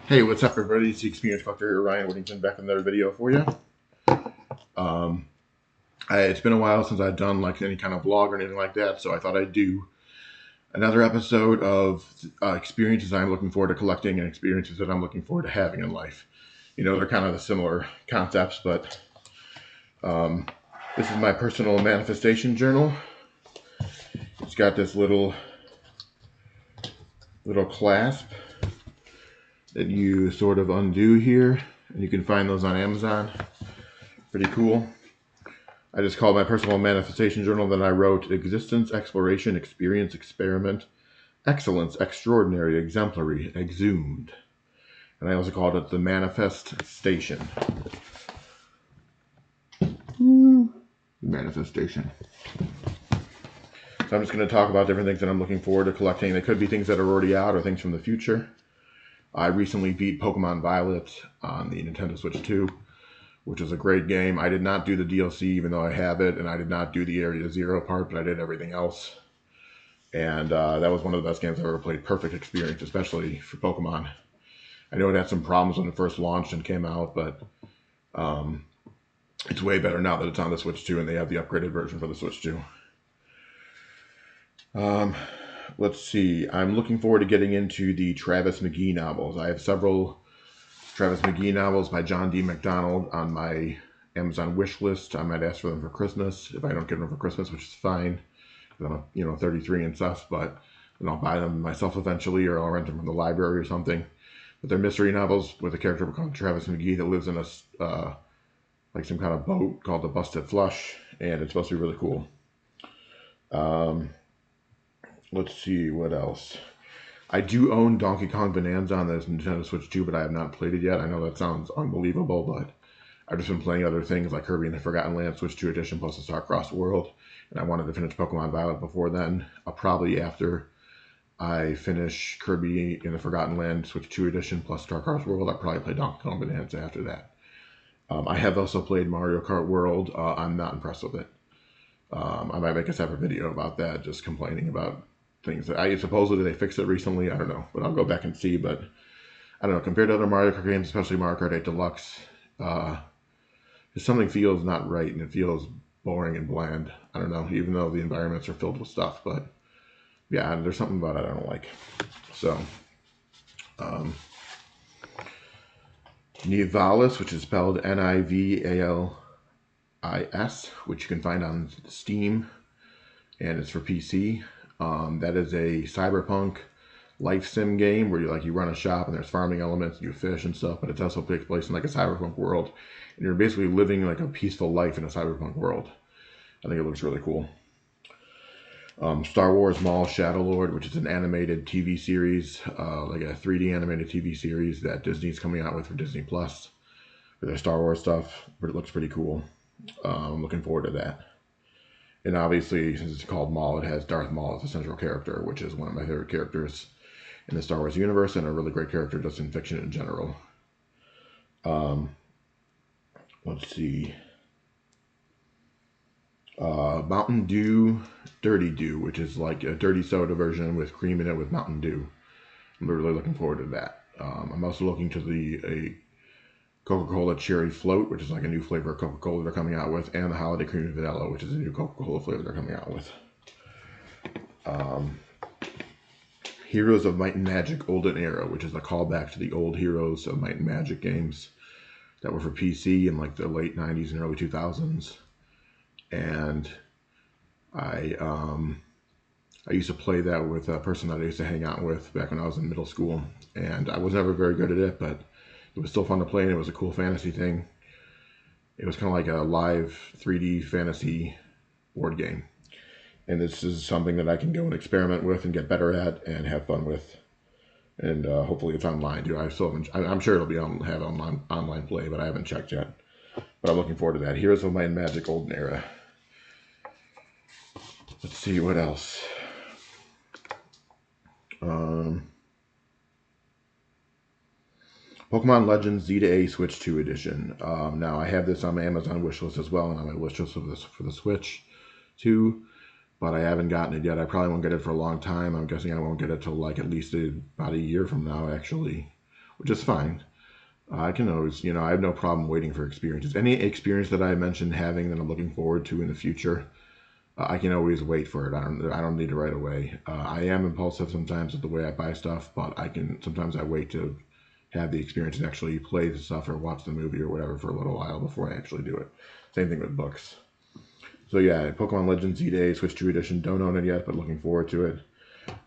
Hey, what's up, everybody? It's the Experience Collector here, Ryan Whittington, back with another video for you. Um, it's been a while since I've done like any kind of vlog or anything like that, so I thought I'd do another episode of experiences I'm looking forward to collecting and experiences that I'm looking forward to having in life. You know, they're kind of the similar concepts, but this is my personal manifestation journal. It's got this little clasp that you sort of undo here, and you can find those on Amazon. Pretty cool. I just called my personal manifestation journal. Then I wrote existence, exploration, experience, experiment, excellence, extraordinary, exemplary, exhumed. And I also called it the manifest station. Manifestation. So I'm just going to talk about different things that I'm looking forward to collecting. They could be things that are already out or things from the future. I recently beat Pokemon Violet on the Nintendo Switch 2, which is a great game. I did not do the DLC, even though I have it, and I did not do the Area Zero part, but I did everything else. And that was one of the best games I've ever played. Perfect experience, especially for Pokemon. I know it had some problems when it first launched and came out, but it's way better now that it's on the Switch 2 and they have the upgraded version for the Switch 2. Let's see. I'm looking forward to getting into the Travis McGee novels. I have several Travis McGee novels by John D. MacDonald on my Amazon wish list. I might ask for them for Christmas if I don't get them for Christmas, which is fine. I'm 33 and stuff, but then I'll buy them myself eventually, or I'll rent them from the library or something. But they're mystery novels with a character called Travis McGee that lives in a like some kind of boat called the Busted Flush, and it's supposed to be really cool. Let's see what else. I do own Donkey Kong Bonanza on this Nintendo Switch 2, but I have not played it yet. I know that sounds unbelievable, but I've just been playing other things like Kirby and the Forgotten Land Switch 2 Edition plus the Star-Crossed World, and I wanted to finish Pokemon Violet before then. Probably after I finish Kirby in the Forgotten Land Switch 2 Edition plus Star-Crossed World, I'll probably play Donkey Kong Bonanza after that. I have also played Mario Kart World. I'm not impressed with it. I might make a separate video about that, just complaining about things that supposedly they fixed it recently. I don't know, but I'll go back and see. But I don't know, compared to other Mario Kart games, especially Mario Kart 8 Deluxe, just something feels not right, and it feels boring and bland. I don't know, even though the environments are filled with stuff, but yeah, there's something about it I don't like. So, Nivalis, which is spelled Nivalis, which you can find on Steam, and it's for PC. That is a cyberpunk life sim game where you run a shop and there's farming elements, and you fish and stuff, but it also takes place in like a cyberpunk world, and you're basically living like a peaceful life in a cyberpunk world. I think it looks really cool. Star Wars Maul Shadow Lord, which is an animated TV series, like a 3D animated TV series that Disney's coming out with for Disney Plus for their Star Wars stuff, but it looks pretty cool. I'm looking forward to that. And obviously, since it's called Maul, it has Darth Maul as the central character, which is one of my favorite characters in the Star Wars universe, and a really great character just in fiction in general. Let's see. Mountain Dew Dirty Dew, which is like a dirty soda version with cream in it with Mountain Dew. I'm really looking forward to that. I'm also looking to a Coca-Cola Cherry Float, which is like a new flavor of Coca-Cola they're coming out with, and the Holiday Cream Vanilla, which is a new Coca-Cola flavor they're coming out with. Heroes of Might and Magic Golden Era, which is a callback to the old Heroes of Might and Magic games that were for PC in like the late 90s and early 2000s. And I used to play that with a person that I used to hang out with back when I was in middle school, and I was never very good at it, but it was still fun to play, and it was a cool fantasy thing. It was kind of like a live 3D fantasy board game. And this is something that I can go and experiment with and get better at and have fun with. And hopefully it's online too. I'm sure it'll be have online play, but I haven't checked yet. But I'm looking forward to that. Heroes of Might and Magic Golden Era. Let's see what else. Pokemon Legends Z to A Switch 2 Edition. Now I have this on my Amazon wishlist as well, and on my wishlist for the Switch 2, but I haven't gotten it yet. I probably won't get it for a long time. I'm guessing I won't get it till like at least about a year from now, actually, which is fine. I can always, I have no problem waiting for experiences. Any experience that I mentioned having that I'm looking forward to in the future, I can always wait for it. I don't need it right away. I am impulsive sometimes with the way I buy stuff, but sometimes I wait to have the experience and actually play the stuff or watch the movie or whatever for a little while before I actually do it. Same thing with books. So yeah, Pokemon Legends Z-Day Switch 2 Edition. Don't own it yet, but looking forward to it.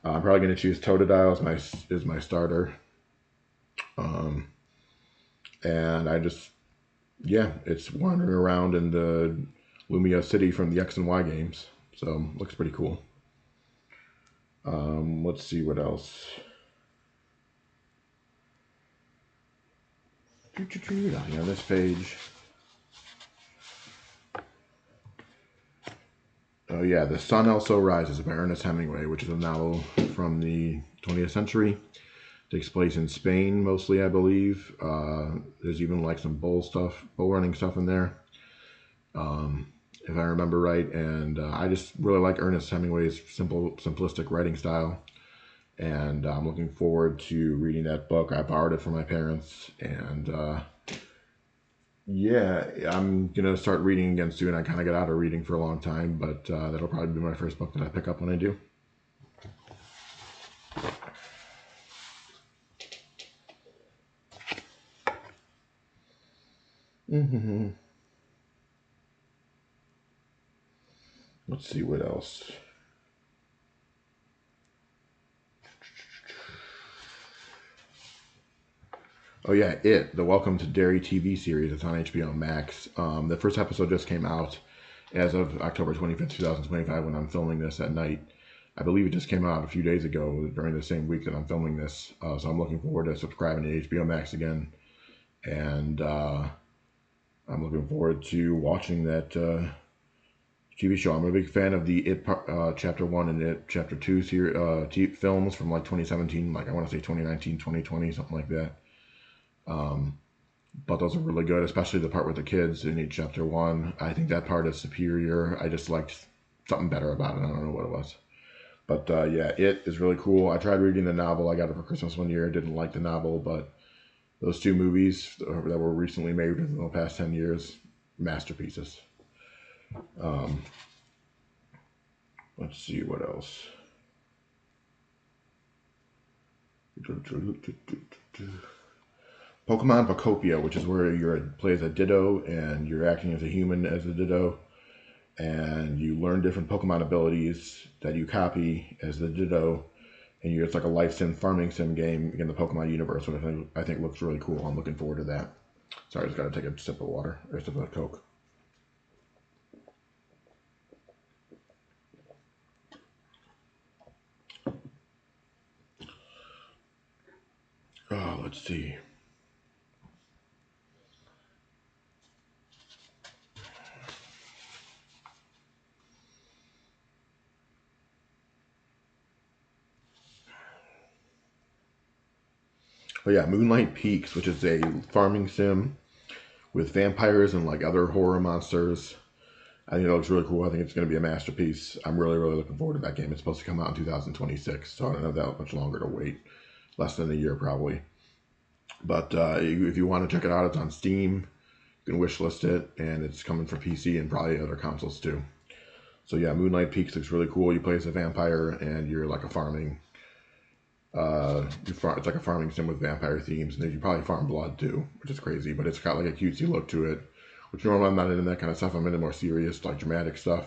I'm probably going to choose Totodile as my starter. Um, and it's wandering around in the Lumia City from the X and Y games. So looks pretty cool. Let's see what else. On this page. Oh yeah, The Sun Also Rises by Ernest Hemingway, which is a novel from the 20th century. Takes place in Spain mostly, I believe. There's even like some bull running stuff in there, if I remember right. And I just really like Ernest Hemingway's simplistic writing style. And I'm looking forward to reading that book. I borrowed it from my parents, and yeah, I'm gonna start reading again soon. I kind of got out of reading for a long time, but that'll probably be my first book that I pick up when I do. Mm-hmm. Let's see what else. Oh yeah, the Welcome to Derry TV series. It's on HBO Max. The first episode just came out as of October 25th, 2025, when I'm filming this at night. I believe it just came out a few days ago during the same week that I'm filming this. So I'm looking forward to subscribing to HBO Max again. And I'm looking forward to watching that TV show. I'm a big fan of the It Chapter 1 and It Chapter 2 films from like 2017, like I want to say 2019, 2020, something like that. But those are really good, especially the part with the kids in It Chapter 1. I think that part is superior. I just liked something better about it. I don't know what it was. But yeah, It is really cool. I tried reading the novel. I got it for Christmas one year. Didn't like the novel, but those two movies that were recently made within the past 10 years, masterpieces. Let's see what else. Pokemon Pocopia, which is where you play as a Ditto and you're acting as a human as a Ditto, and you learn different Pokemon abilities that you copy as the Ditto, and it's like a life sim, farming sim game in the Pokemon universe, which I think looks really cool. I'm looking forward to that. Sorry, I just got to take a sip of water, or a sip of Coke. Oh, let's see. Oh yeah, Moonlight Peaks, which is a farming sim with vampires and like other horror monsters. I think it looks really cool. I think it's going to be a masterpiece. I'm really, really looking forward to that game. It's supposed to come out in 2026, so I don't have that much longer to wait. Less than a year, probably. But if you want to check it out, it's on Steam. You can wishlist it, and it's coming for PC and probably other consoles too. So yeah, Moonlight Peaks looks really cool. You play as a vampire, and you're like a farming. It's like a farming sim with vampire themes, and then you probably farm blood too, which is crazy. But it's got like a cutesy look to it, which normally I'm not into that kind of stuff. I'm into more serious, like dramatic stuff.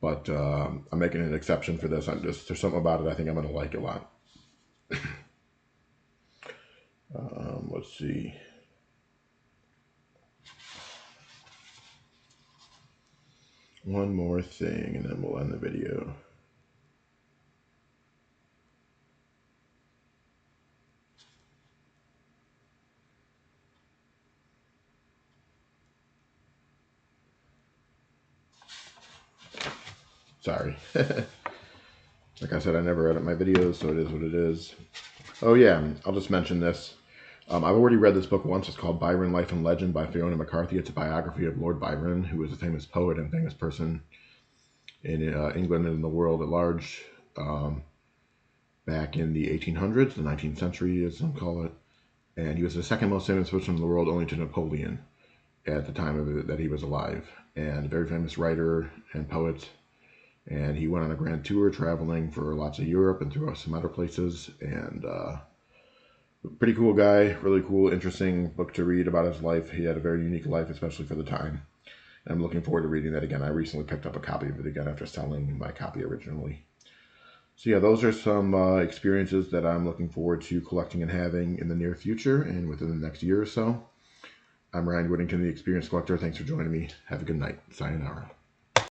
But I'm making an exception for this. There's something about it I think I'm gonna like a lot. Let's see. One more thing, and then we'll end the video. Sorry. Like I said, I never edit my videos, so it is what it is. Oh yeah, I'll just mention this. I've already read this book once. It's called Byron, Life and Legend by Fiona McCarthy. It's a biography of Lord Byron, who was a famous poet and famous person in England and in the world at large, back in the 1800s, the 19th century, as some call it. and he was the second most famous person in the world, only to Napoleon at the time that he was alive, and a very famous writer and poet. And he went on a grand tour traveling for lots of Europe and throughout some other places. And pretty cool guy, really cool, interesting book to read about his life. He had a very unique life, especially for the time. And I'm looking forward to reading that again. I recently picked up a copy of it again after selling my copy originally. So yeah, those are some experiences that I'm looking forward to collecting and having in the near future and within the next year or so. I'm Ryan Whittington, the Experience Collector. Thanks for joining me. Have a good night. Sayonara.